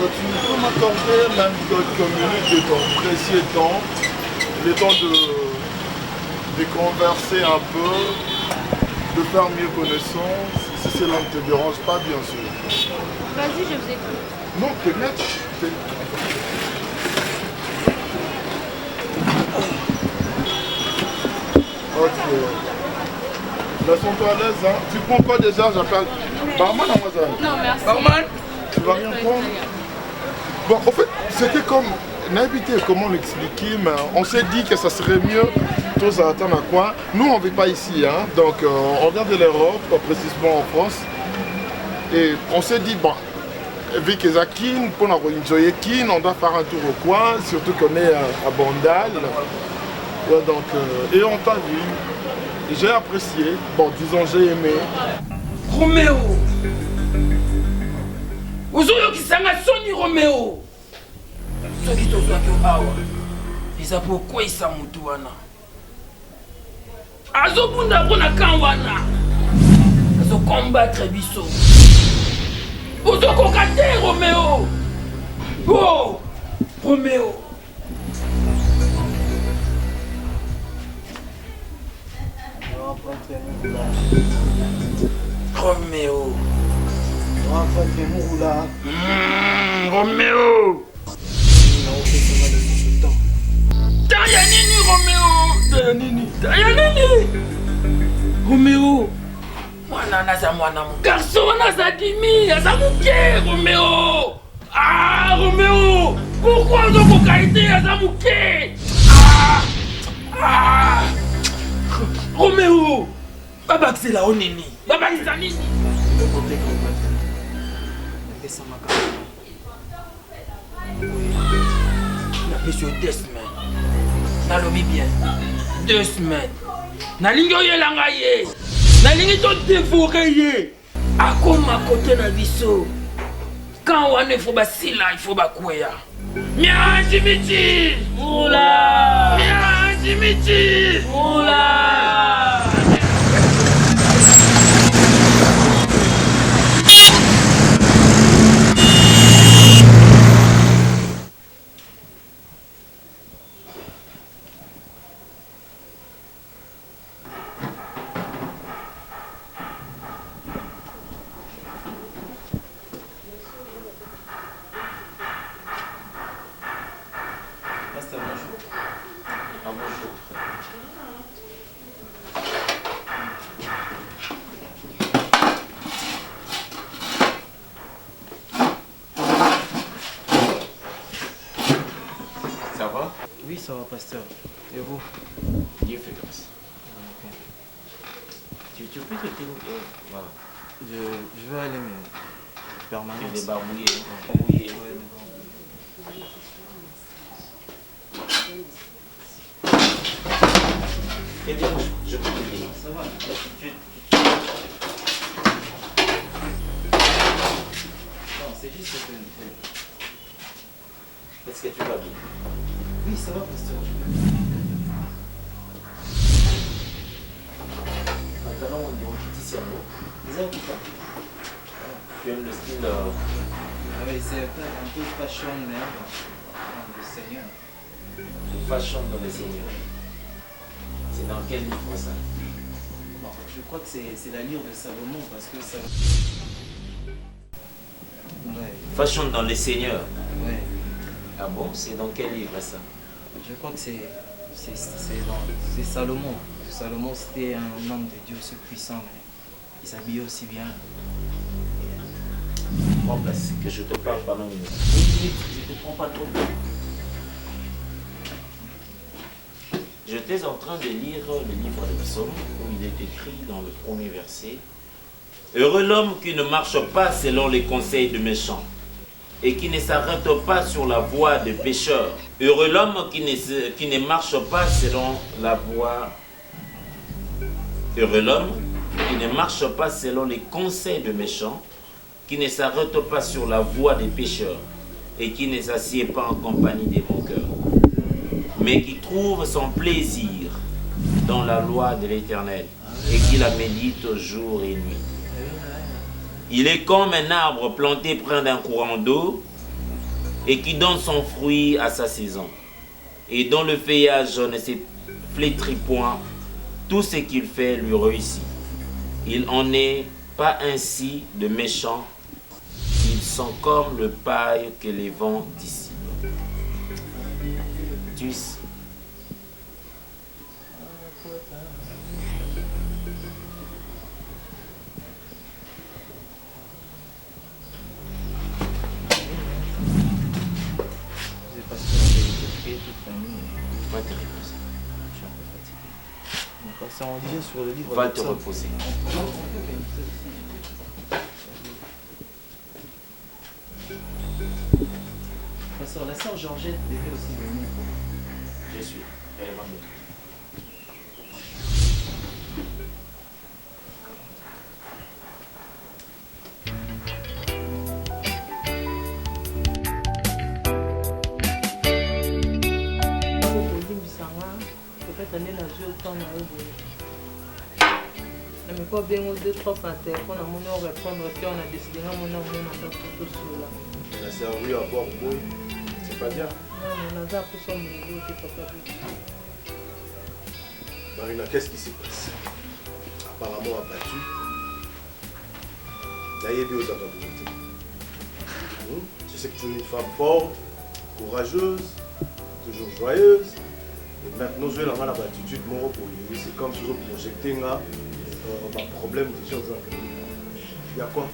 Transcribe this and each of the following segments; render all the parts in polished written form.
tu peux m'accorder même quelques minutes de ton précieux temps, le temps de converser un peu, de faire mieux connaissance, si cela ne te dérange pas, bien sûr. Vas-y, je vous écoute. Non, peut-être. Ok. Laisse-toi à l'aise, hein. Tu prends quoi déjà? J'appelle barman, mademoiselle. Non, merci. Barman, tu vas rien prendre? Bon, en fait, c'était comme n'habité, comment l'expliquer, mais on s'est dit que ça serait mieux tous à attendre à quoi. Nous, on ne vit pas ici, hein. Donc on vient de l'Europe, précisément en France. Et on s'est dit, bon, vu que Kin, pour enjoyer Kin, on doit faire un tour au coin, surtout qu'on est à Bandal. Ouais, donc, et on t'a vu. J'ai apprécié, bon disons j'ai aimé. Roméo ozoyokisanga soni Roméo soki tozwaki awa eza po kweyisa mutu wana azobunda mpona kan wana azokombattre biso ozokoka te Roméo. Oh Roméo Roméo. Roméo. Taya nini Roméo? Taya nini? Roméo. Mwana naza mwana mu. Garçon naza dimi, aza muke Roméo. Ah Roméo. Pourquoi on a été aza muke? Ah. Roméo. Baba Xela onini. Baba Xanini. Napesi yo 2 semaines. Nalobi bien. 2 semaines. Nalingi oyelanga ye. Nalingi to dévorer ye. Akoma kote na biso. Quand wana il faut basila, il faut bakweya. Mia Jimiti. Oula. Mia Jimiti. Oula. Oui, ça va, pasteur. Et vous? Dieu fait grâce. Okay. Tu peux te dire, voilà. Je veux aller, mais permanence. Tu es débarbouillé. Ouais. Eh bien, je peux te dire. Ça va. Non, c'est juste que... Est-ce que tu vas bien? Oui, ça va, pasteur. Maintenant, on quitte ici à nous. Tu aimes le style Oui, c'est un peu fashion, mais le Seigneur. de fashion dans les seigneurs. C'est dans quel livre ça? Bon, je crois que c'est la lyre de Salomon, parce que ça... Ouais. Fashion dans les seigneurs. Ouais. Ah bon? C'est dans quel livre ça? Je crois que c'est Salomon. Salomon, c'était un homme de Dieu aussi puissant, mais il s'habillait aussi bien. Prends place, que je te parle pendant une minute. Une minute, je ne te prends pas trop de temps. J'étais en train de lire le livre des psaumes où il est écrit dans le premier verset: Heureux l'homme qui ne marche pas selon les conseils de méchants et qui ne s'arrête pas sur la voie des pécheurs. Heureux l'homme qui ne marche pas selon la voie. Heureux l'homme qui ne marche pas selon les conseils de méchants, qui ne s'arrête pas sur la voie des pécheurs et qui ne s'assied pas en compagnie des moqueurs, mais qui trouve son plaisir dans la loi de l'Éternel et qui la médite jour et nuit. Il est comme un arbre planté près d'un courant d'eau et qui donne son fruit à sa saison, et dont le feuillage ne se flétrit point, tout ce qu'il fait lui réussit. Il en est pas ainsi de méchants, ils sont comme le paille que les vents dissipent. Tous. Va te reposer. Je suis un peu fatigué. On va passer en disant sur le livre. Va te reposer. Pasteur, la sœur Georgette devait aussi venir. Je suis. Elle va venir. Mais pas bien aux deux trois fois téléphone à mon heure répondre puis on a décidé à mon heure on a tout cela. On a servi à boire au bout. C'est pas bien. Non, on a déjà pour son niveau de papa. Marina, qu'est-ce qui s'est passé? Apparemment abattu. Naïebi aux avocats. Tu sais que tu es une femme forte, courageuse, toujours joyeuse. Et maintenant, je vais la attitude mon pour lui. C'est comme si je projetais un problème déjà aujourd'hui. Il y a quoi?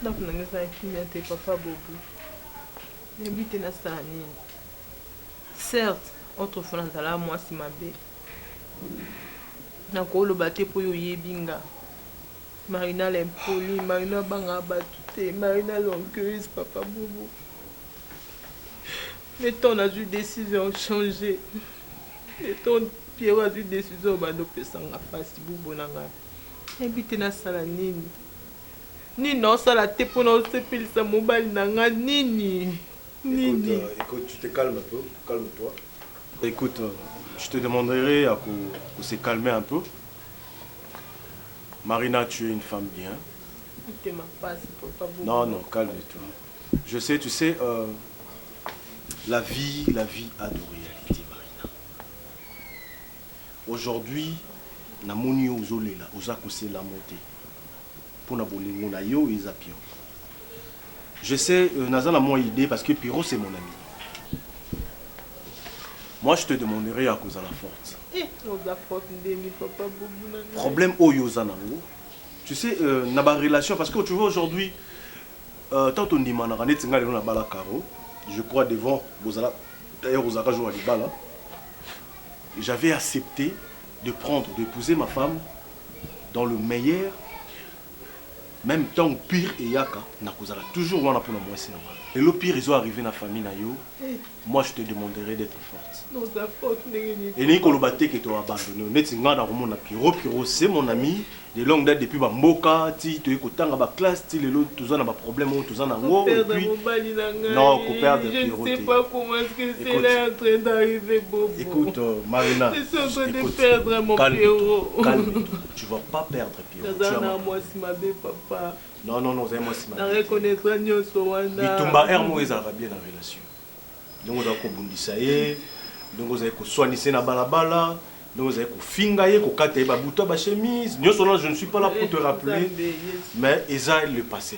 Donc, on a fait papa Bobo. N'habite na stani. Certes, autrefois, on a moi si ma bé. Na ko lo baté pour yo yebinga. Marina l'impoli, Marina banga batute, Marina l'orgueilleuse, papa Bobo. Mais ton a eu décision changée. Et ton Pierrot a eu décision de faire la face Bobo nanga. Habite na sala nini. Ni non sala te pour nous sepil sa mobile nanga nini. Nini. Écoute, tu te calmes un peu, calme-toi. Écoute, je te demanderai à qu'on se calmer un peu. Marina, tu es une femme bien. Tu ma passe, papa Bobo. Non, calme-toi. Je sais, tu sais, la vie a de réalités, Marina. Aujourd'hui, na moni ozolela, ozakose la montée. Pour na bolingo na yo ezapio. Je sais, nazana moi idée parce que Piro c'est mon ami. Moi je te demanderai à cause de la force. Problème oyozana. Tu sais, na ba relation parce que tu vois aujourd'hui, tant on dit manara net singa na bala caro. Je crois devant Bozala, d'ailleurs aux Akajou Alibala, j'avais accepté d'épouser ma femme dans le meilleur, même temps au pire et yaka, nakozala toujours wana pour moi c'est normal. Et le pire ils ont arrivé dans la famille na yo, moi je te demanderai d'être forte. Non, ça forte et ni kolobate que tu as abandonné. Netinga na romona Piro c'est mon ami de longue date depuis Bamboka, ti tu écoutanga ba classe, ti lelo tous na ba problème tous na ngo et puis non, qu'on perd de Piro. Je ne sais pas comment est-ce que c'est là en train d'arriver Bobo. Écoute Marina, je suis en train de perdre mon Piro. Calme-toi, tu vas pas perdre Piro. Moi si ma bé papa. Non, c'est moi si ma bé. Na reconnaître nyoso wana. Bitumba hermo ezalaka bien na relation. Donc on doit kobundisa ye, donc on doit soigner na balabala. Donc vous avez finga ye kokate ba buto ba chemise. Je ne suis pas là pour te rappeler, mais Eza le passé.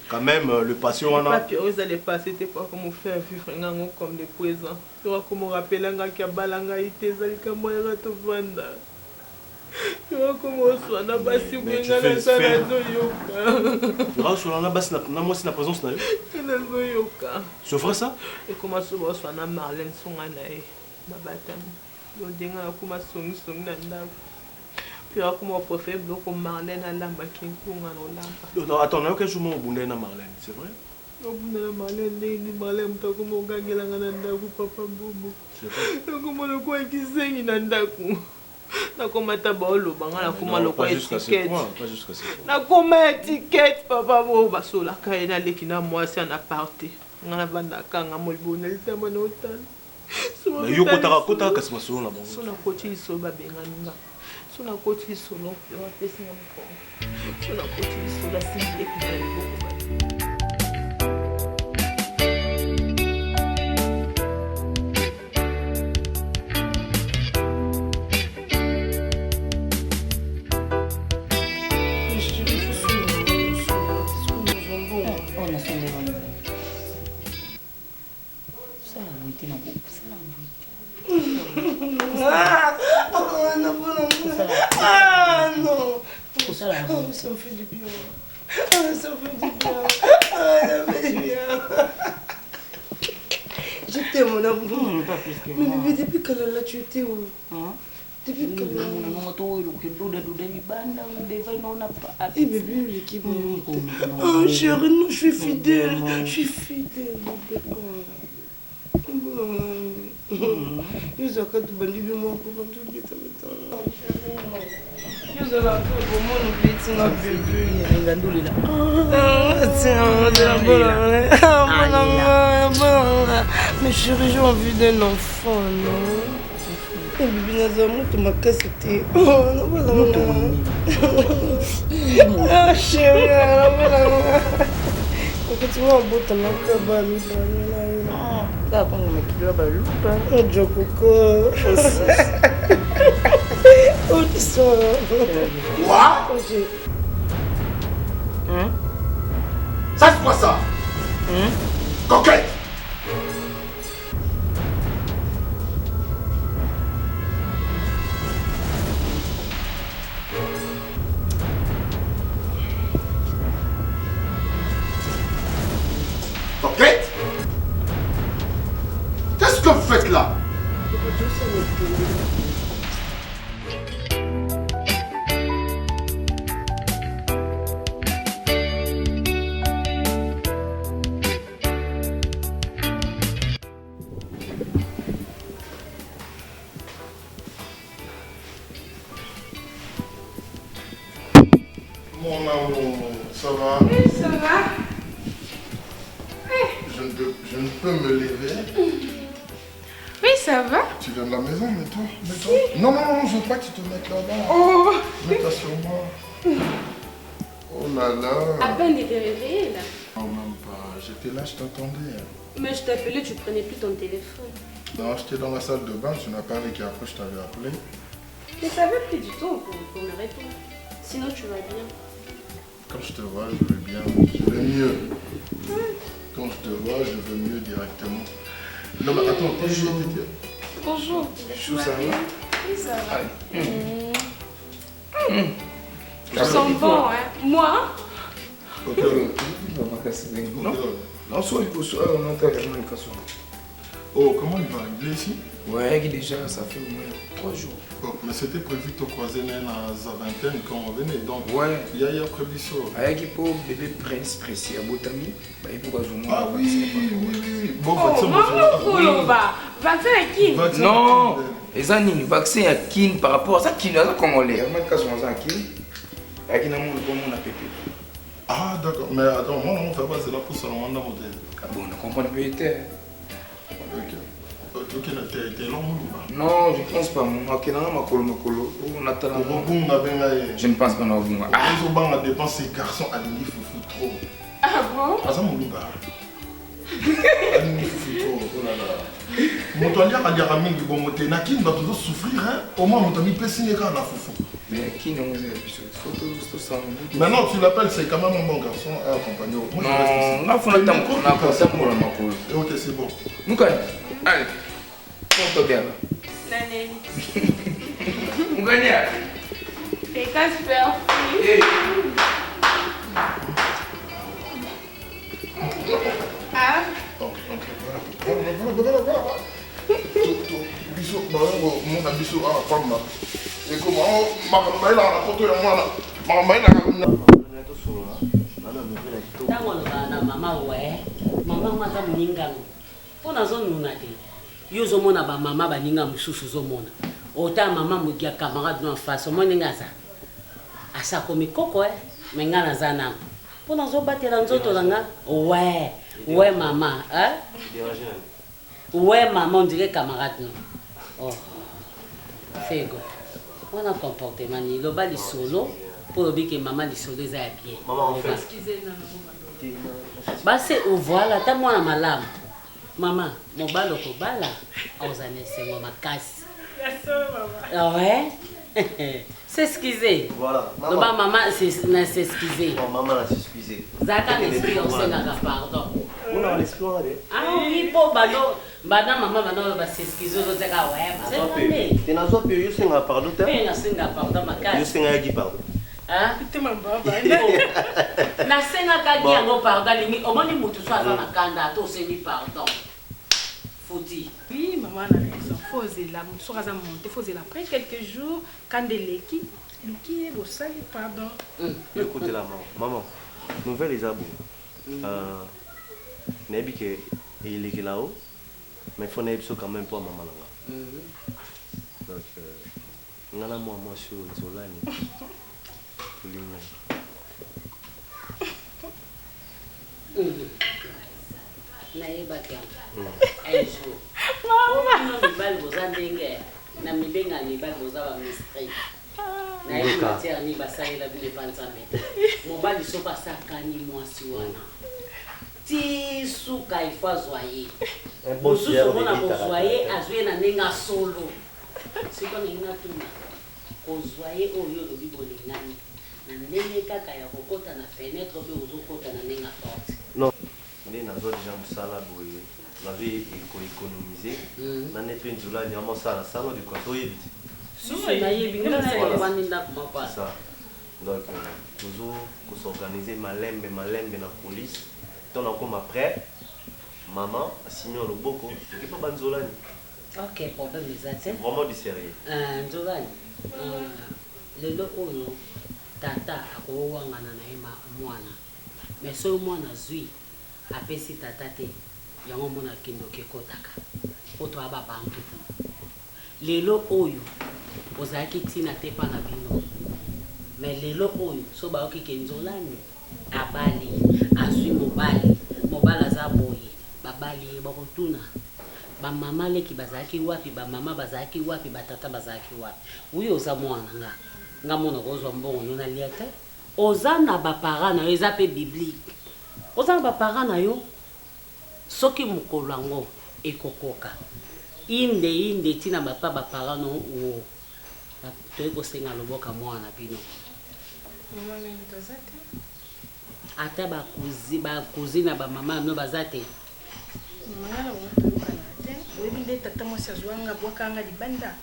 Quand même le passé on a. Pas Eza le passé t'es pas comme faire vivre comme le présent. Tu vois comment rappeler nga ki balanga ite zali kamo ya to vanda. Tu vois comment soit na basi benga na sala zoyoka. Tu vois sur na basi na moi c'est la présence na yo. Na zoyoka. C'est vrai ça? Et comment soit na Marlène songa na e babatami. On dit que ma songi nanda. Puis comment préfère donc Marlène à la machine pour un non attends, on a quel jour mon bonnet na Marlène, c'est vrai? Non bonnet Marlène ni Marlène ta comment gagner la nanda ku papa Bobo. C'est vrai. Comment le quoi qui saigne nanda ku. Na comment ta bolo banga na comment le quoi étiquette. Pas jusqu'à ce point. Na comment étiquette papa Bobo baso la kaina lekina moi c'est en aparté. Ngana vanda kanga mo bonnet tama no tan. Mais yo kota kasi masolo na bango. Sona koti so ba benganga. Sona koti so no yo pesi na mko. Sona koti so la simple ki na Ah non. Ça me fait du bien. Ça me fait du bien. Ça me fait du bien. Je t'aime, mon amour. Mais bébé, depuis qu'elle est là, tu étais où? Depuis qu'elle est là. Eh bébé, l'équipe. Oh chérie, non, je suis fidèle. Je suis fidèle, bébé. Nous avons tout banni de moi pour tout le temps. Nous avons tout pour moi, nous pétons bébé. Mais chérie, j'ai envie d'un enfant, non? Et bébé, nous avons tout ma casse. Ah chérie, tu vas en bout de ma cabane. Ça va me mettre là-bas. Oh, Jokoko. Oh, tu sors. Quoi? Ça, c'est quoi ça? Coquette. Coquette? Qu'est-ce que vous faites là? Mon amour, ça va? Oui, ça va. Je ne peux me lever. Oui, ça va. Tu viens de la maison, mets-toi. Non, je veux pas que tu te mettes là-bas. Oh. Mets-toi sur moi. Oh là là. À peine t'étais réveillée là. Non, même pas. J'étais là, je t'attendais. Mais je t'appelais, tu prenais plus ton téléphone. Non, j'étais dans la salle de bain, tu n'as pas avec et après je t'avais appelé. Je savais plus du tout pour me répondre. Sinon, tu vas bien. Quand je te vois, je vais bien. Je vais mieux. Quand je te vois, je veux mieux directement. Non, mais attends, bonjour. Bonjour. Chou, ça va? Oui, ça va. Tu sens bon, hein? Moi? Ok. Non, soit il faut soit on entend les gens qui sont. Oh, comment il va? Il est ici? Ouais, déjà, ça fait au moins 3 jours. Oh, mais c'était prévu de te croiser même à Zavintaine quand on venait. Donc, Ouais. il y a prévu ça. Avec pour bébé prince précis à Botami, bah il faut pas jouer. Ah oui. Bon, Oh, maman, Koloba. Vaccin à qui? Non, les années, vaccin à Kin par rapport à ça, Kin, là, comment les. Moi, quand on a Kin, avec un amour, comment on a pépé. Ah, d'accord. Mais attends, moi, on fait pas, c'est là pour seulement dans mon tête. Ah bon, on comprend le PET. Ok. Ok, t'es long ou pas? Non, je pense pas. Mon makena, ma colo. On attend la Je ne pense pas non bon. Ah, ils ont pas dépensé ces garçons alignés foufou trop. Ah bon? Ah, ça mon loupa. Alignés foufou trop. Oh là là. Mon toit a dit à Mingi, bon, mon ténakin va toujours souffrir, hein. Au moins, mon ami peut signer quand la foufou. Mais qui nous a épisode photo, tout ça. Maintenant, tu l'appelles, c'est quand même un bon garçon, un compagnon. Moi, je reste ici. Non, on a fait un temps pour la macole. Ok, c'est bon. Nous, allez. On bien là. Nané. On gagne. T'es Casper. Ah. Voilà. Bisous, mon bisous, ah, femme là. Et comment, ma photo et moi là. Ntango na mama we mama mwaza moninga mpo nazonuna te yo ozomona bamama baninga mosusu ozomona ota mama moki ya camarade no en face omoni ndenge aza asakomi koko me nga naza nango mpo nazobatela nzoto na nga we mama we mama on dirait camarade no oh fego wana comportement ni loba lisolo pour lobi que maman lisolo eza ya bien basi voilà ta mwana malamu mama mobala okobala ozana esengo makasi ouais s'excuser loba mama na s'excuser maman na s'excuser zaka n'esprit osengaka pardon On a l'exploit. Ah oui, pour Bana maman maintenant va s'excuser aux égards. Ouais, tu n'as pas pu, tu n'as pardon. Tu n'as pardon ma case. Tu n'as pas pardon. Hein? Tu m'as pas na senga kaki yango pardon lingi omoni mutu so aza na kanda to sengi pardon. Fouti. Oui, maman a raison. Faut la mutu so aza monter, faut après quelques jours quand de l'équipe qui est au sali pardon. Écoutez la maman. Nouvelle les abos. Nebi que il est là-haut. Mais il faut n'être quand même pas maman là. Donc on a moi sur Zolani. Nayebaka un jour mama mibali boza ndenge na mibenga mibali boza bamistri nayebi matière ni basalela bino epa nzambe mobali soko asakani mwasi wana ti suka ifo azwa ye mosusu omona kozwa ye azwi ye na ndenge asolo siko ndenge natuna kozwa ye oyo olobi bolingani na ndenge kaka ya kokota na fenêtre obe ozokota na ndenge porte. Non, mais na zone déjà musala boye. La vie est économisée. Na ne pe nzula ni amo sala sala de quoi toyebiti. Si na yebi ngana na bandi ndako mapa. Ça. Donc toujours ko s'organiser malembe na police. Ton encore après maman a signé le boko. Qui pas banzola ni. OK, problème les até. Vraiment du sérieux. Nzola. Lelo oyo tata akowangana na ema mwana. Mais so mwana zui apesi tata te. Yango mona kindo kekotaka. Oto aba bantu. Lelo oyo ozaki tina te pa na bino. Mais lelo oyo so ba oki kenzolani abali azui mobali za boye babali bakotuna ba mama leki bazaki wapi ba mama bazaki wapi batata bazaki wapi uyo oza mwana nga mona kozwa mbongo nona liate oza na ba parents na yo eza pe biblique oza na ba parents na yo soki mokolo yango ekokoka inde tina ba parents no o toye kosenga loboka mwana bino ata bakuzi na bamama no baza te mangala te oyebi nde tata mwasi azwanga bwakanga libanda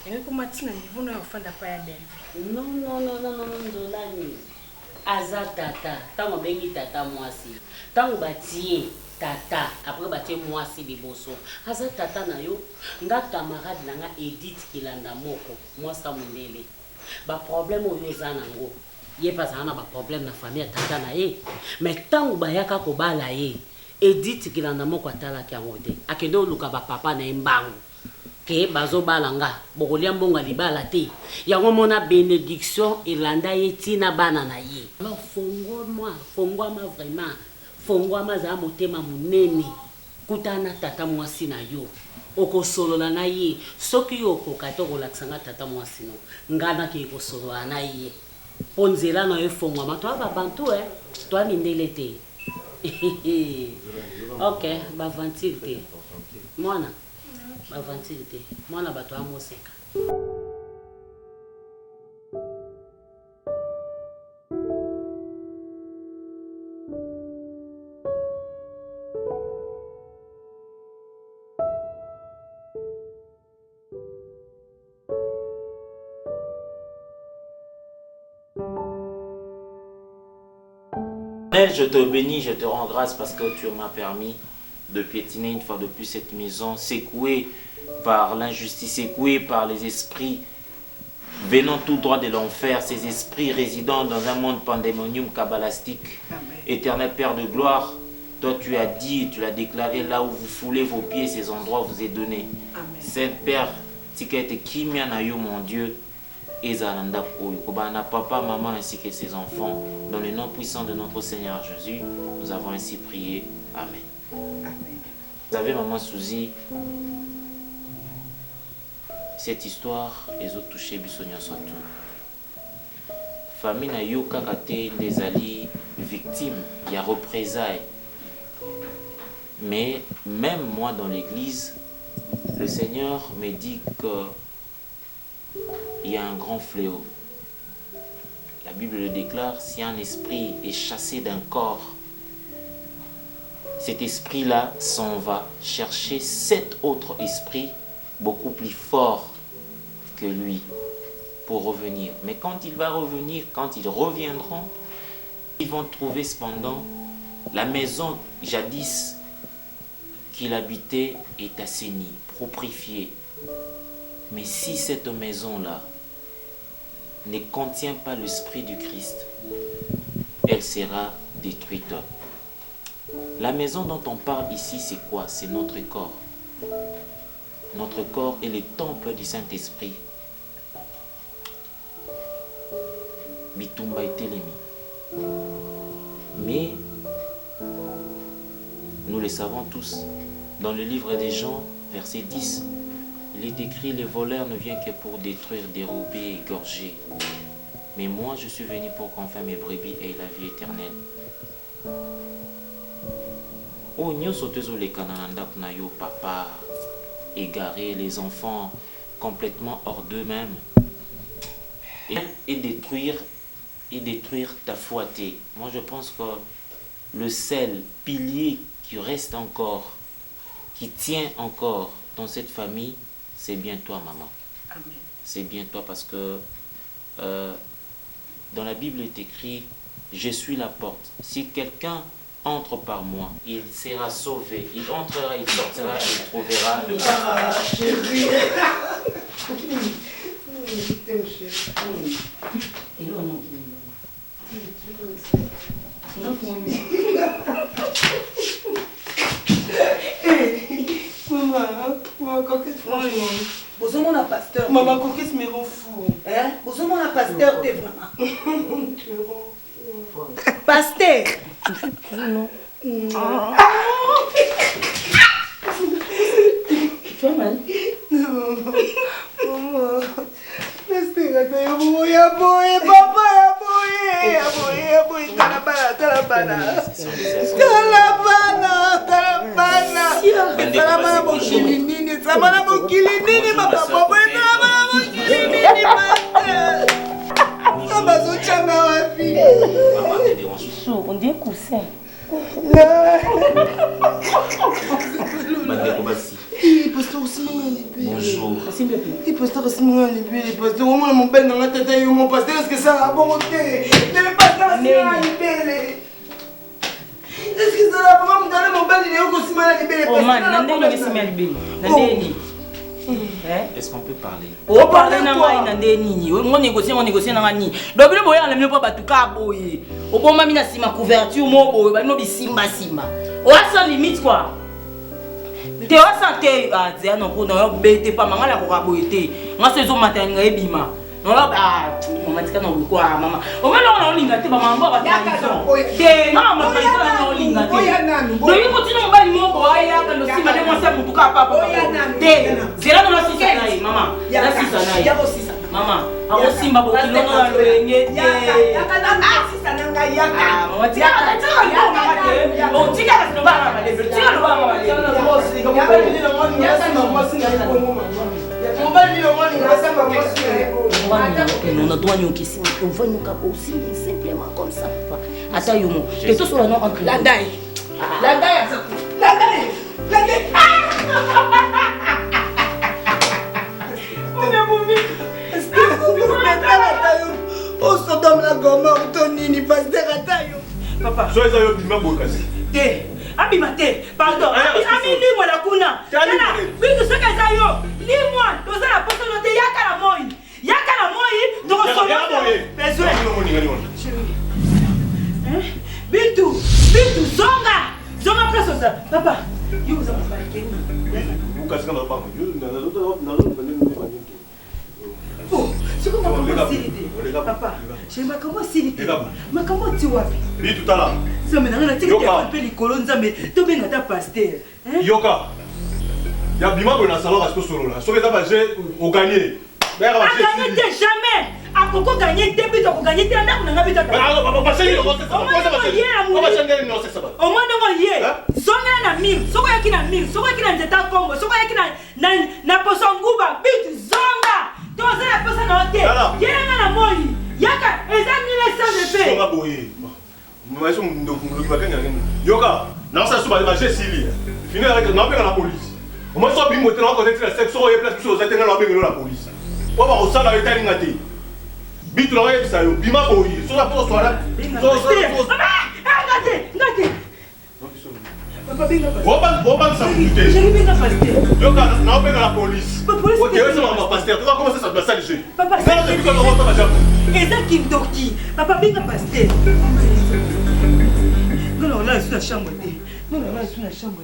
yango komatina nivuno ya ofanda pa ya belvi non ndolani aza tata ntango bengi tata mwasi ntango batie tata après batie mwasi liboso aza tata na yo nga camarade na nga Edith Kilanda moko mwasi ka mondele baproblème oyo eza nango ye bazala na baproblème na famille ya tata na ye mais ntango bayaka kobala ye Edith Kilanda moko atalaki yango te akende oluka bapapa na ye mbangu ke bazobala nga bokolia mbongo libala te yango mona bénédiction elanda ye tina bana na ye alors fongwama vraiment fongwama za motema munene kutana tata mwasi na yo okosolola na ye soki yo okokata okolakisanga tata mwasi no ngana ke ekosolola na ye po nzela na yo fongwama to babantu to mindele te ok bavantile te mwana bavantile te mwana bato amoseka Je te bénis, je te rends grâce parce que tu m'as permis de piétiner une fois de plus cette maison, secouée par l'injustice, secouée par les esprits venant tout droit de l'enfer, ces esprits résidant dans un monde pandémonium cabbalastique. Éternel Père de gloire, toi tu as dit et tu l'as déclaré, là où vous foulez vos pieds, ces endroits vous est donné. Saint Père, Tikete Kimianayo, mon Dieu, Ezalanda Kobana, papa, maman ainsi que ses enfants, dans le nom puissant de notre Seigneur Jésus, nous avons ainsi prié. Amen. Vous savez, maman Souzi, cette histoire, les autres touchés, Bissonia sont tout. Famille na yo kakate des alliés victimes, il y a représailles. Mais même moi dans l'église, le Seigneur me dit que il y a un grand fléau. La Bible le déclare, si un esprit est chassé d'un corps, cet esprit-là s'en va chercher 7 autres esprits beaucoup plus forts que lui pour revenir. Mais quand il va revenir, quand ils reviendront, ils vont trouver cependant la maison jadis qu'il habitait est assainie, proprifiée. Mais si cette maison-là ne contient pas l'esprit du Christ, elle sera détruite. La maison dont on parle ici, c'est quoi? C'est notre corps. Notre corps est le temple du Saint-Esprit. Bitumba et Télémi. Mais, nous le savons tous, dans le livre des Jean, verset 10, il est écrit, les voleurs ne viennent que pour détruire, dérober et égorger. Mais moi, je suis venu pour qu'enfin mes brebis aient la vie éternelle. Oh, nous sommes les Canananda papa, égarés, les enfants complètement hors d'eux-mêmes. Et détruire ta foi. Moi, je pense que le seul pilier qui reste encore, qui tient encore dans cette famille, c'est bien toi, maman. Amen. C'est bien toi parce que dans la Bible il est écrit, je suis la porte. Si quelqu'un entre par moi, il sera sauvé. Il entrera, il sortira, il trouvera le Maman, coquette, franchement. Vous mon pasteur. Maman, coquette me rend fou. Hein? Vous mon pasteur, t'es vraiment. Pasteur. Tu as mal? Non. Maman. Laisse-moi, papa, on dit coussin. Pasteur aussi, bonjour. il pasteur aussi, il pasteur, mon père dans la tête, mon pasteur, est-ce que ça a bonté? Le pasteur aussi, est-ce que ça a vraiment donné mon père, il est aussi mal à libérer? Oh man, nandé ni sima libérer. Nandé ni. Est-ce qu'on peut parler? On parler na ngai nandé nini? On négocier na ngani. Donc le boya le pas batuka boye. O bon mami na sima couverture mo boye, ba no bisimba simba. O sans limite quoi. Te o santé a dia non ko na bete pa mangala ko ka boyete. Nga sezo matin nga ebima. Non là maman tika no quoi maman. O melo na olinga te ba mamba ba trahison. Te na mama pa na olinga te. Donc il continue mon bali mo boya ya ka no sima de mo sa mutuka papa. Te zera no sisa na maman. Na sisa na ya. Maman, ako simba bo kilo na loenge. Yakana sisa nanga yaka. Mama tia ka tia. O tika ka no ba ma le. Tika no ba ma le. On a droit à question. On va nous aussi simplement comme ça. Attends, Yomo. Que tout soit non entre la daille. Papa, sois là, il m'a beaucoup cassé. Abimate, pardon. Ami limwa la kuna. Tana, bitu seka zayo. Limwa, toza la posonote yaka la moi. Yaka la moi, to sonote. Besoin. Bitu zonga. Zonga place ça. Papa, you vous avez marqué. Vous cassez dans le banc. Oh, c'est comment papa, j'ai ma comment silité. Ma comment tu vois? Oui, tout à l'heure. Ça me n'a pas dit que les colonnes, mais tu bien à ta pasteur. Yoka. Il y a Bima dans le salon à ce solo là. Sauf que tu vas gagner. Gagner jamais. À pourquoi gagner des buts pour gagner des là on a pas au moins non lié. Songa na mil, soka yaki na mil, soka yaki na nzeta Congo, soka yaki na posonguba bit zonga. Toza la personne en tête. Yena na moi. Yaka ezami les sans de paix. Songa boye. Mais je suis Yoka, non, ça se passe, j'ai Sili. Fini avec la police. Moi, je suis bien monté dans le contexte de la section et place sur la police. On va au salon avec Talingaté. Bit la règle, ça y est, Bima Boy. Sur la poste, voilà. Papa, ça vous doutez. Yoka, non, la police. Ok, c'est ma pasteur. Tu vas commencer à se passer le jeu. Papa, c'est ça qui me dortit. Papa, bien pasteur. Non, là, je suis dans la chambre. Non, là, je suis dans la chambre.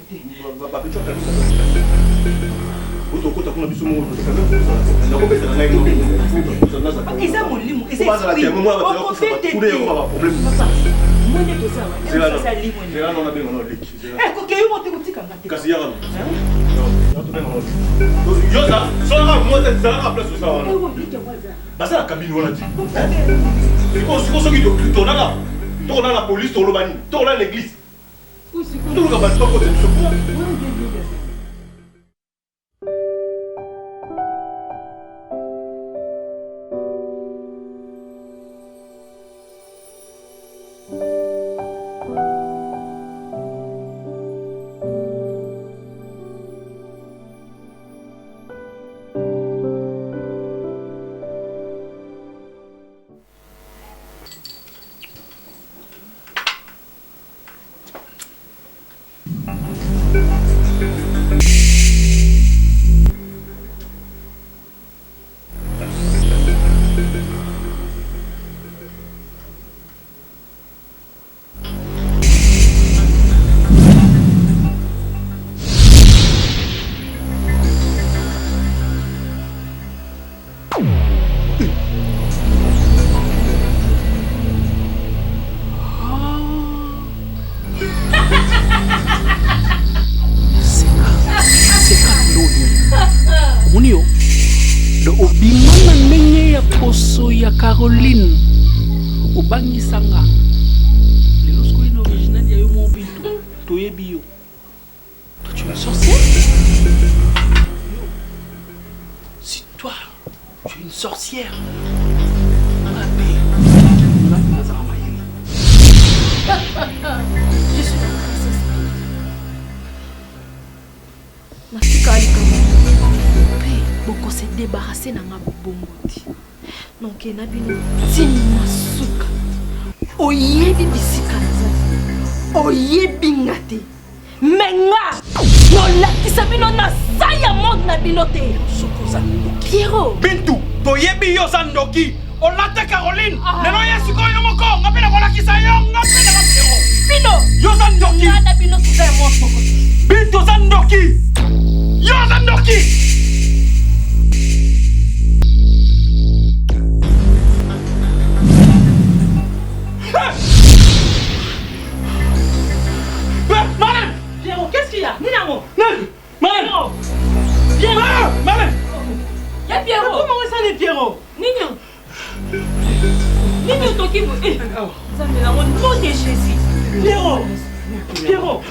Eza molimo, eza esprit. la police, l'église. Tout le monde Caroline Obangisanga les lorsqu'on est original ya yo mo bintu toyebi yo. Toi tu es une sorcière? Si toi tu es une sorcière, je suis la princesse. Nafikali kama beaucoup se débarrasser na nga bobongoti. Donc na bino tina suka oyebi bisika nzali oyebi ngate menga nolakisa bino na saya monde na bino te sokoza Pierrot Bintu toyebi yo sandoki olata Caroline lelo yesu ko yo moko ngapela kolakisa yo ngapela ka Pierrot bino yo sandoki na bino suka mo soko Bintu sandoki yo sandoki. Pierrot, qu'est-ce qu'il y a? Ninamo! Pierrot! Pierrot! Maman! Y'a Pierrot! Comment ça les Pierrot? Nino! Nino, toi qui vous. Ça me l'a au nom de Jésus! Pierrot! Pierrot!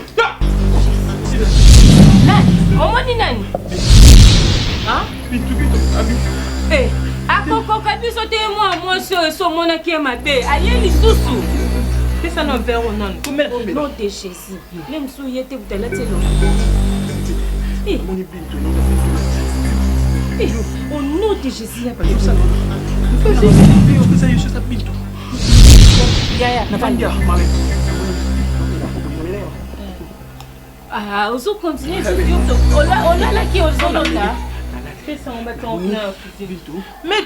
Là, comment dit Nani? Hein? Eh! Akoko kabiso te moi so mona ki ma be aye lisusu pesa no verre non comme non de Jésus même sou yete butala telo eh moni bintu eh au nom de Jésus ya pas ça pesa yo ça bintu ya na bandia ah ozo continuer on a là qui ozo là. Fais ça, on va t'en venir. Mais.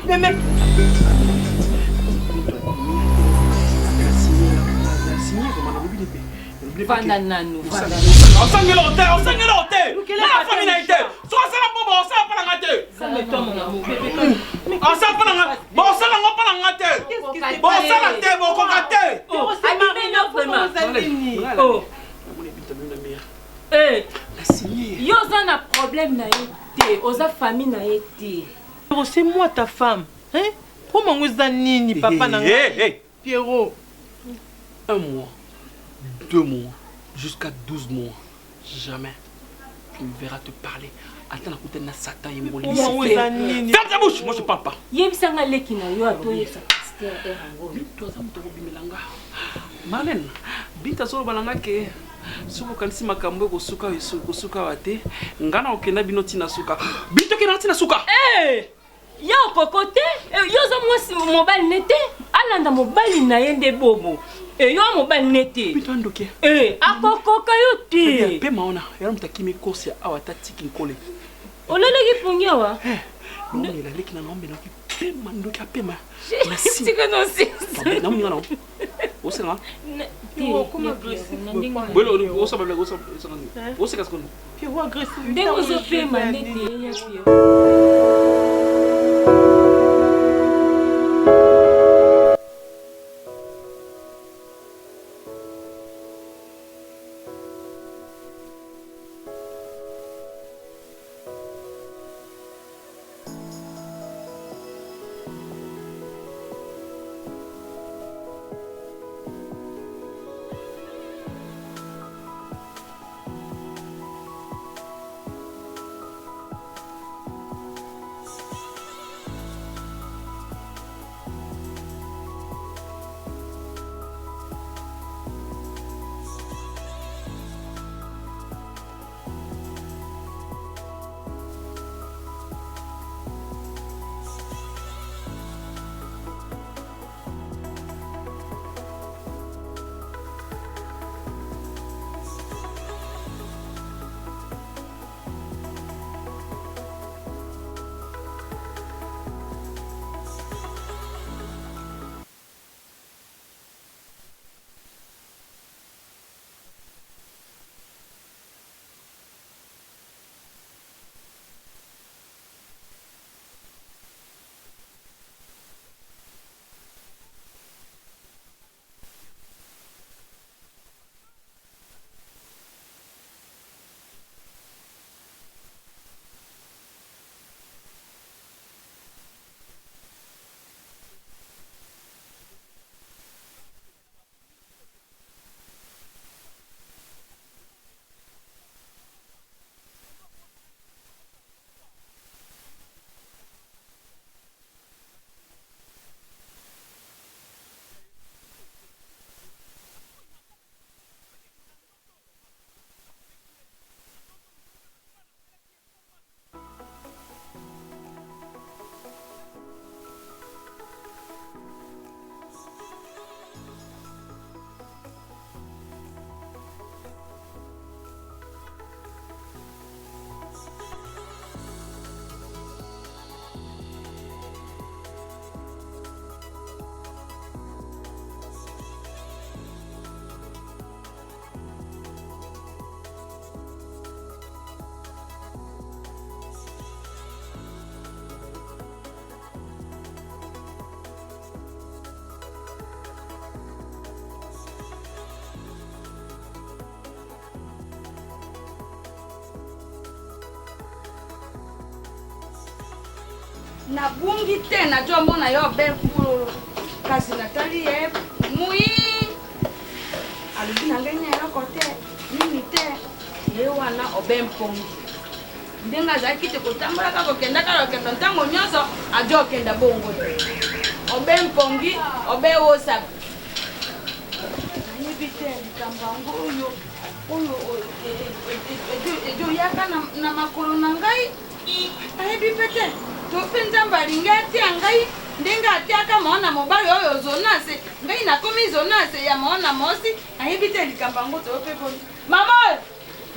Vanda nanu. On s'en l'hôtel. La famille n'a été. Soit ça la bombe, on s'en pas la gâter. Calme-toi, mon amour. On s'en pas la gâter. Bon, ça la pas la gâter. Bon, ça la thé, bon, qu'on gâter. Oh, vraiment. Oh. Eh, yo a un problème na été, oza famille na été. C'est moi ta femme, hein? Comment vous nini papa na Pierrot? 1 mois, 2 mois, jusqu'à 12 mois. Jamais tu me verras te parler. Attends à côté de Satan et mon lit. Ferme ta bouche, moi je parle pas. Yebisanga leki na yo atoye sa pasteur toi ça me trop bimelanga. Marlène, Binta solo balanga ke soko kanisi makambo kosuka wate ngana okenda binoti na suka. Binta okenda na suka. Yo kokote, yo zo mwasi mobali nete, alanda mobali na yende bobo. Yo mobali nete. Binta ndoke. Akokoka yo te. Pe maona, yaro mtakimi kosi awata tiki nkole. Oleleki punyawa. Non, il a leki na nombe na ki pema ndoki apema. Sika no si. Na munga na. Osela. Comment agressif? Bolo, osa babla, osa. Osa kaskono. Pierrot agressif. Ndenge zo pema nete ya pio. Na bungi te na jo mona yo bel kulo kasi natali ye mui alibina ngenya ya kote nini te ye wana obempongi ndenga zaki te kotambula ka kokenda ntango nyoso ajo kenda bongo obempongi obewosa ni bite likambango oyo ejo yaka na makolo na ngai ayebi pete tofinza mbalinga atia ngai ndenga atiaka maona mobali oyo zonase ngai nakomi zonase ya maona mosi ayebi te likambo yango topepo mama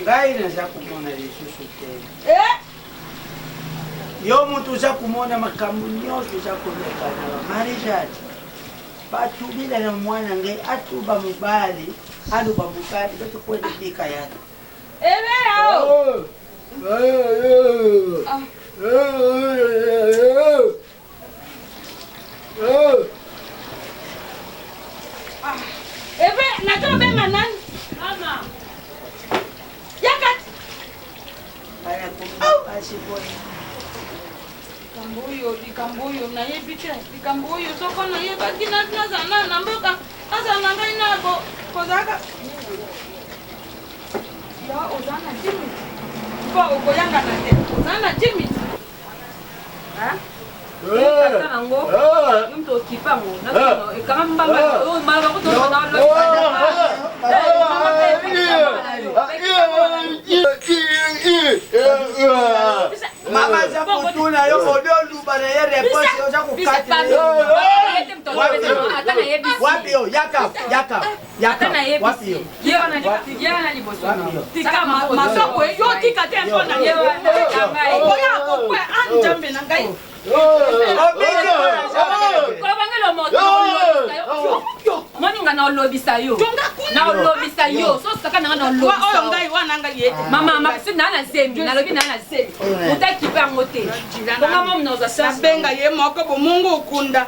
ngai naza komona lisusu te yo moto oza komona makambo nyonso eza koleka na bamariage batubila na mwana ngai atuba mobali aloba mobali batokwenda bika yana ebe yao ebe nataka benga nani mama yakat bana komba asiboy likambo oyo nayebi te likambo oyo soko nayebaki nazana na mboka nazana ngai nako kozalaka yo oza na 10 minutes mpo okoyangana te oza na 10 minutes Mama za kutuna yo odolu bana ye réponse yo za kukati. Wapi yo yaka. Wapi yo. Yana liboso. Tika masoko yo tika te mpona ye. Oya ko kwa anjambe na ngai. Kobangelo moto. Moninga na olobisa yo. Na olobisa yo. So saka na olobisa. Oyo ngai wana ngai yete. Mama makisi na na zembi, na lobi na na zembi. Utakipa ngote. Konga mom noza sa benga ye moko bo mungu ukunda.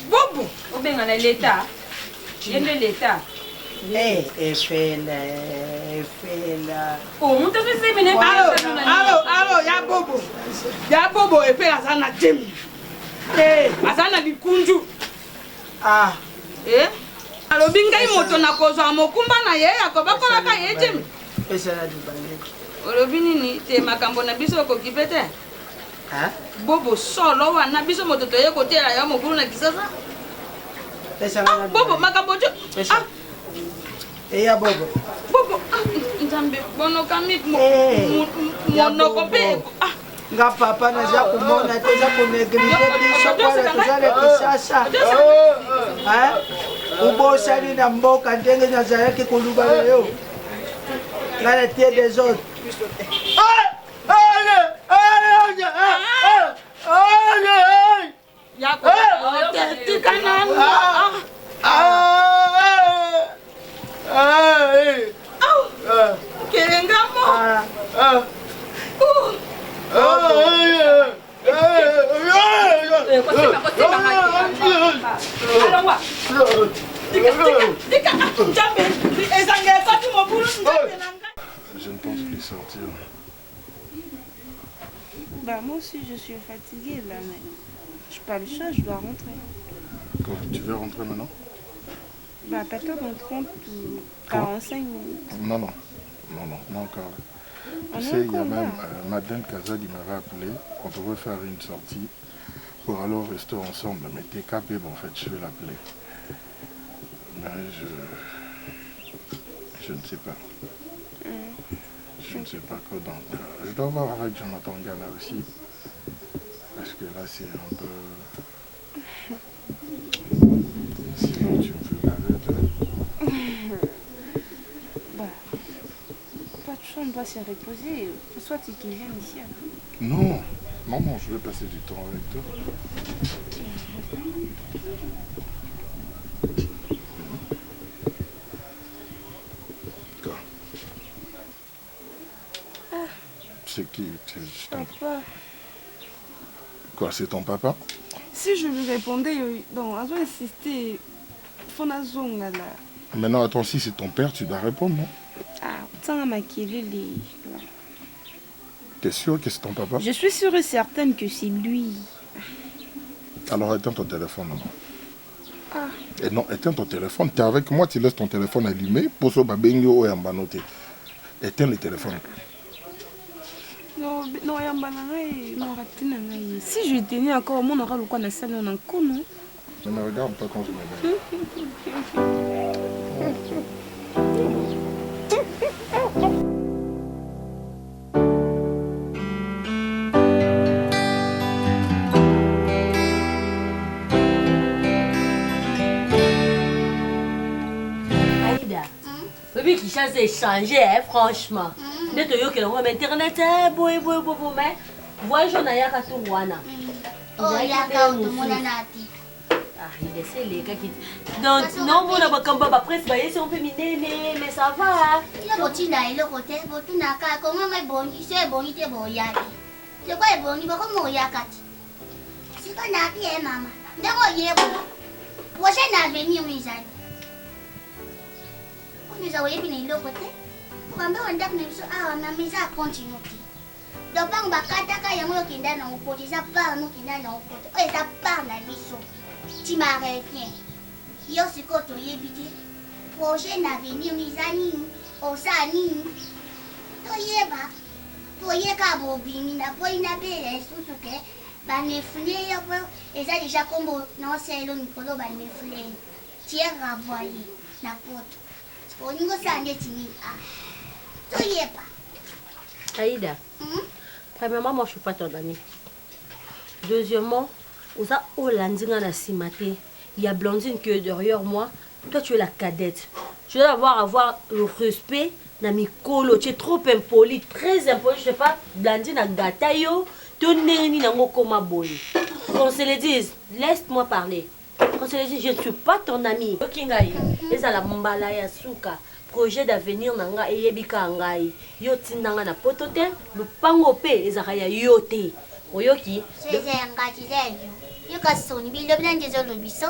Bobu. Obenga na leta. Yende leta. Efela. Oh, muta se bine Alo, ya bobo efela sana jemi. Azana likunju. Alobi ngai moto na kozwa mokumba na ye akobakola ka ye jemi. Esala dubale. Olobi nini te makambo na biso kokipe te? Bobo solo wana biso moto toye kotela ya mobulu na kisasa. Bobo makambo jo. Eya bobo. Bobo nzambe bono kami monoko pe. Nga papa na za kumona te za kuneglige biso kwa tuzale kisasa. Ubosani na mboka ndenge na zalaki kuluba leo. Ngala tie des autres. Yako tikana. Kerengamo. Je ne pense plus sortir. Bah moi aussi je suis fatiguée là, mais je pas le choix, je dois rentrer. Quoi, tu veux rentrer maintenant? Bah peut-être dans 30 ou 45 minutes. Non, encore. Tu sais, il y a même Madeleine Kazadi m'avait appelé, on pourrait faire une sortie pour aller au resto ensemble. Mais t'es capé, bon, en fait, je vais l'appeler. Mais je ne sais pas. Je ne sais pas quoi. Donc, je dois voir avec Jonathan Gala aussi. Parce que là, c'est un peu... Sinon, tu me fais baver. Bah, pas de choix, on doit se reposer. Pour soit tu qui viens ici. Non, je vais passer du temps avec toi. Quoi? C'est qui? Papa. Quoi, c'est ton papa? Si je lui répondais, donc, on doit insister. Maintenant, attends, si c'est ton père, tu dois répondre, non? T'es sûr que c'est ton papa? Je suis sûre et certaine que c'est lui. Alors éteins ton téléphone, maman. Et non, éteins ton téléphone. T'es avec moi, tu laisses ton téléphone allumé. Pour ce babengo ou yambanote. Éteins le téléphone. Non, si je tenais encore, mon aura le quoi na salle en coup, non? Ne me regarde pas quand je me mets. Aïda, bébé qui change de changer, franchement. Dès que yo que l'on internet, mais voyage on a yaka tout wana. Oh yaka tout mon anati. Ah, il essaie les gars qui... Donc, non, on a pas comme papa presse, si on peut miner, mais ça va. Il a continué à le côté, tu n'as qu'à comment mais bon, c'est bon, il est bon, yaki. C'est quoi bon, il va comme yakati. C'est quoi nati, maman? D'abord, il est bon. Prochaine avenir, mes amis. Nous avons bien le côté. Quand on a mis à continuer. Donc, on va kataka yango kinda na upote, ça part nous kinda na upote. Oh, ça part na biso. Tu m'arrêtes bien. Yo sikoto yebiti. Prochaine avenir misani, osani. To yeba. To yeka bobini na po ina bele susuke. banefule eza déjà kombo naoselo mikolo banefule tie ravoye na poto oningo sande tini toyepa. Aïda, premièrement, moi je suis pas ton ami. Deuxièmement, Osa Olandinga na Simate, il y a Blondine qui est derrière moi. Toi, tu es la cadette. Je dois avoir le respect dans mes colos. Tu es trop impoli, très impoli. Je sais pas, Blondine a gatayo, ton neni n'a pas boy. Qu'on se le dise, laisse-moi parler. Qu'on se le dise, je ne suis pas ton ami. Kingai, et ça la mbala ya suka. Projet d'avenir nanga eyebika ngai. Yo tindanga na potote, le pango pe ezaka ya yote. Oyoki. C'est ngati zeyo. Yo kasoni bi lobna ndezo lobiso.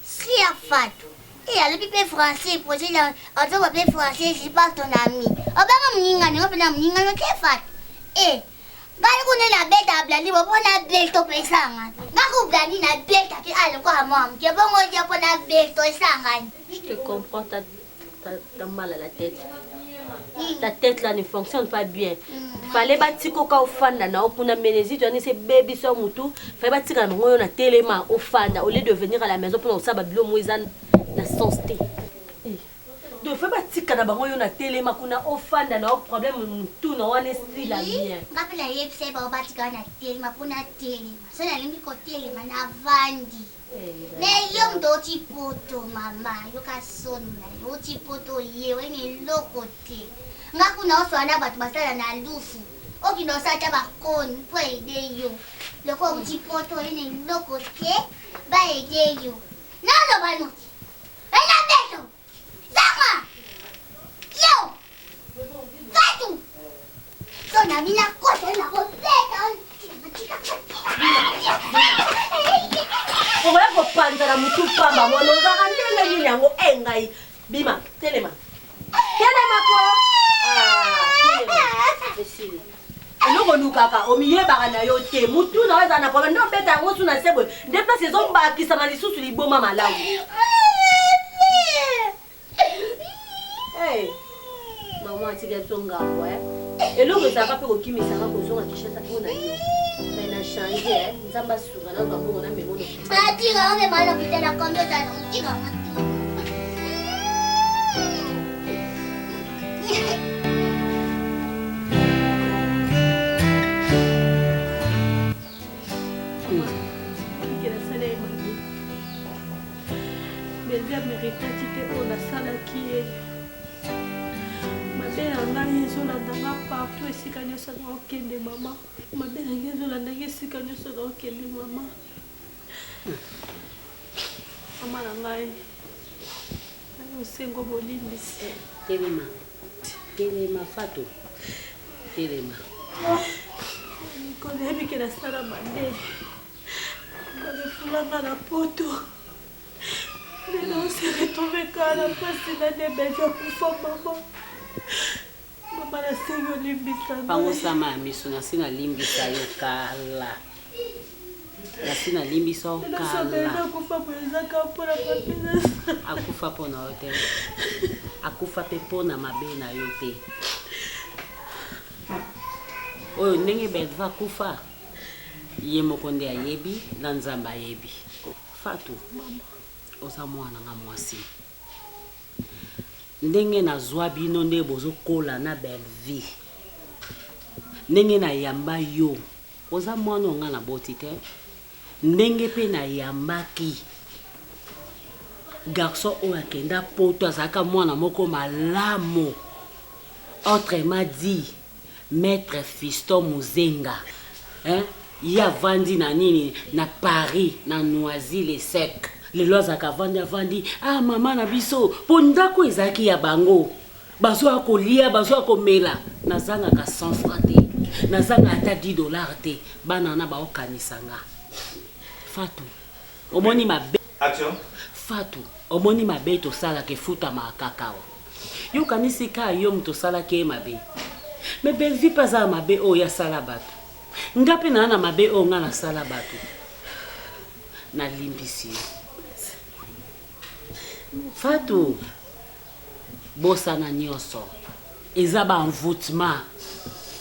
Si a fatu. Et à l'épée français, projet là, on doit appeler français, je pas ton ami. Obama mninga ni opena mninga no kefat. Eh, bali kuna la beta blali bo na beto pesanga. Ngaku blali na beta ki ale ko amam. Ke bongo je po na beto esanga. Je te comprends, t'as mal à la tête. Ta tête là ne fonctionne pas bien. Fallait bâtir coca au fanda na opuna menezi tu as ces baby so mutu. Fallait bâtir quand on a téléma au fanda au lieu de venir à la maison pour ça babilo moizan na sensté. Donc fallait bâtir quand on a téléma kuna au fanda na problème tout na on est style la bien. Ngapela yepse ba bâtir quand na téléma pour na téléma. Ça na limbi ko téléma na vandi. Mais yom do poto mama yo ka sonna yo poto yewe ni lokote ngaku na oswana batu basala na lufu okino sata bakoni po ede yo loko poto ni lokote ba ede yo na lo bano ena beto zama yo fatu sona mina kote na ko beto. On va pas prendre la moutou pamba, moi nous allons aller yango engai bima telema ko facile eloko lukaka omiye bakana yo te mutu na weza na problème ndo beta yango suna sebwe déplace ezomba kisama lisusu liboma malamu. Hey maman atika tonga ouais eloko ezaka pe kokimisaka kozonga kishasa mpona yo mais na changer nzamba suka na bango na memono atira on est mal hôpital à combien d'années on tira partout esika nyonso na okende mama mabe na nge ezolanda nge esika nyonso na okende mama mama na ngai osengo bolimbisi telema Fatou telema koyebike nasala mabe babefulanga na poto lelo ose retrouve kaka na mpasi na nebeja kufa mama mama nasengi olimbisa pango sama ya miso nasi nalimbisa yo kala nasi nalimbisa yo kala akufa mpona yo te akufa mpe mpona mabe na yo te oyo ndenge belva akufa ye moko nde ayebi na nzambe ayebi. Fatou oza mwana nga mwasi ndenge nazwa bino nde bozokola na belvi ndenge nayamba yo oza mwana onga na boti te ndenge mpe nayambaki garçon oyo akenda poto azalaka mwana moko malamu autrement dit maître Fiston Muzenga ye avandi na nini na Paris na Noisy-le-Sec lelo azalaka avandi ah mama na biso mpo ndako ezalaki ya bango bazwa kolia bazwa komela nazangaka 100 francs te nazanga ata $10 te bana na baokanisanga. Fatou omoni mabe action Fatou omoni mabe tosalaka efutama kakao yo kanisi ka yo mutu osalaki ye mabe me belvi mpe aza mabe oyo asala bato nga mpe na mabe oyo nga nasala bato nalimbisi yo. Fatou bosana nyonso eza ba envoûtement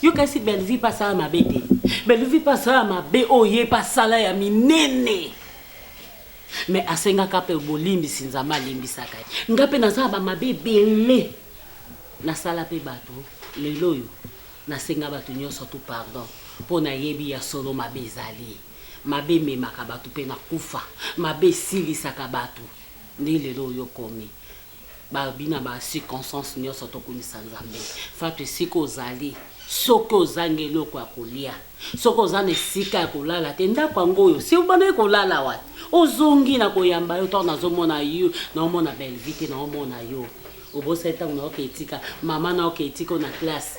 yo kasi belvi pasala mabe te Belle-vie pas ça ma be oye pas ça là ya minene. Mais asenga kape bolimbi sinzama limbi saka. Ngape naza ba mabe belé. Na sala pe bato lelo yo. Na senga bato nyonso tout pardon. Pona yebi ya solo mabe zali. Mabe me makabatu pe na kufa. Mabe sili sakabatu. Ndi lelo yo komi. Ba bina ba circonstance nyonso to komisa nzambe. Fatu siko zali. Soko zangelo kwa kolia. Soko zane sika kolala te ndako ngoyo. Si ubane kolala wat. Ozongi na koyamba yo to nazomona yo na omona belle vite na omona yo. Oboseta na oketika mama na oketika na classe.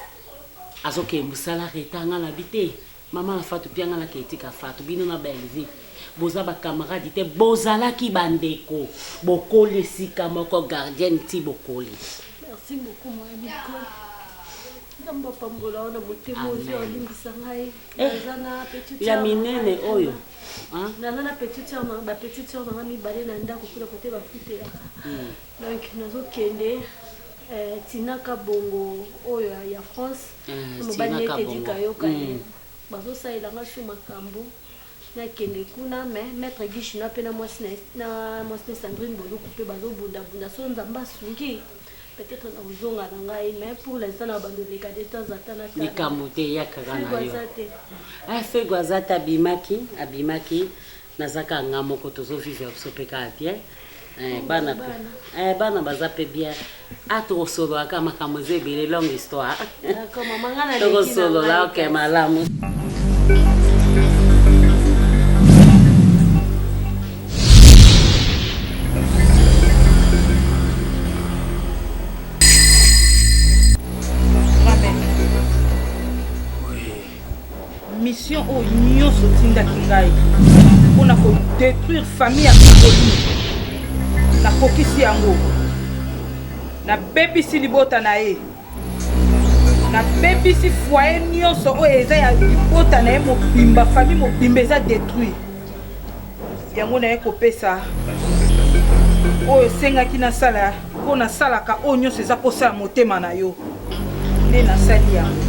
Azoke musala retanga na bite. Mama na fatu pianga na ketika fatu bino na belle vite. Boza ba camarade te bozala ki bandeko. Bokole sika moko gardien ti bokole. Merci beaucoup moi Nicole. Ndamba pambola ona motemo ozo olimbisa ngai. Nazana petite ya minene oyo. Hein? Nana petite sœur ba petite sœur na mi balé na ndako kula côté ba fute ya. Donc nazo kende Tinaka bongo oyo ya France. Mo bani te dika yo ka. Bazo sa ilanga shu makambo. Na kende kuna maître Guiche na pena mwasi na mwasi Sandrine Bolo couper bazo bunda so nzamba sungi. Peut-être na uzonga na ngai mais pour l'instant na bando de cas de temps à temps na nikamote ya kagana yo fait gwazata abimaki nazaka ngamo ko tozo vivre sopeka bien bana baza pe bien ato solo aka makambo zebele longue histoire comme maman na to solo la ke malamu. Mission au nyonso tinda kingai pona ko détruire famille ya Caroline na kokisi yango na bebisi libota na ye na bebisi foyer nyonso oyo eza ya libota na ye mobimba famille mobimba eza détruire yango na ye kopesa oyo esengaki nasala mpo nasalaka oyo nyonso eza posala motema na yo nde nasali yango.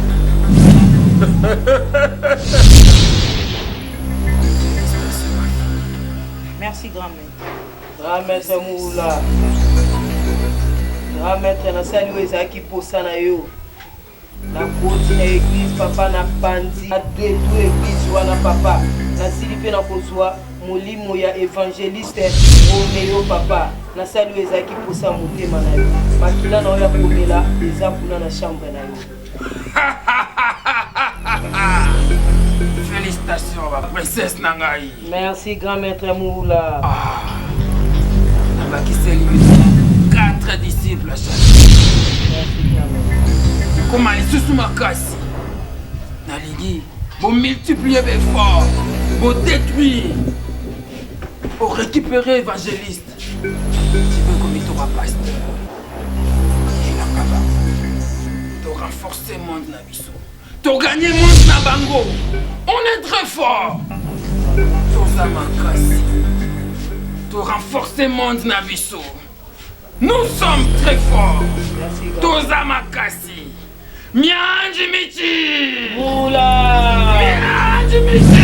Merci grand-maître. Grand-maître Moula. Grand-maître na sali ezaki posa na yo. Na koti na église papa na pandi. Na détruire église wana papa. Na sili pe na kozwa molimo ya évangéliste Roméo papa. Na sali ezaki posa motema na yo. Makila na oya komela eza kuna na chambre na yo. Félicitations, ma princesse Nangaï. Merci, grand-maître Moula. Qui s'est limité 4 disciples à chaque. Comment les sous ma casse? Naligi, pour multiplier mes efforts, pour détruire, pour récupérer évangéliste. Tu veux comme il t'aura pasteur. Et la kaba. T'auras renforcé le monde Nabiso. T'as gagné le monde Nabango. On est très fort. T'as makasi. T'as renforcé le monde Nabiso. Nous sommes très forts. T'as makasi. Mianji Michi. Moula. Mianji Michi.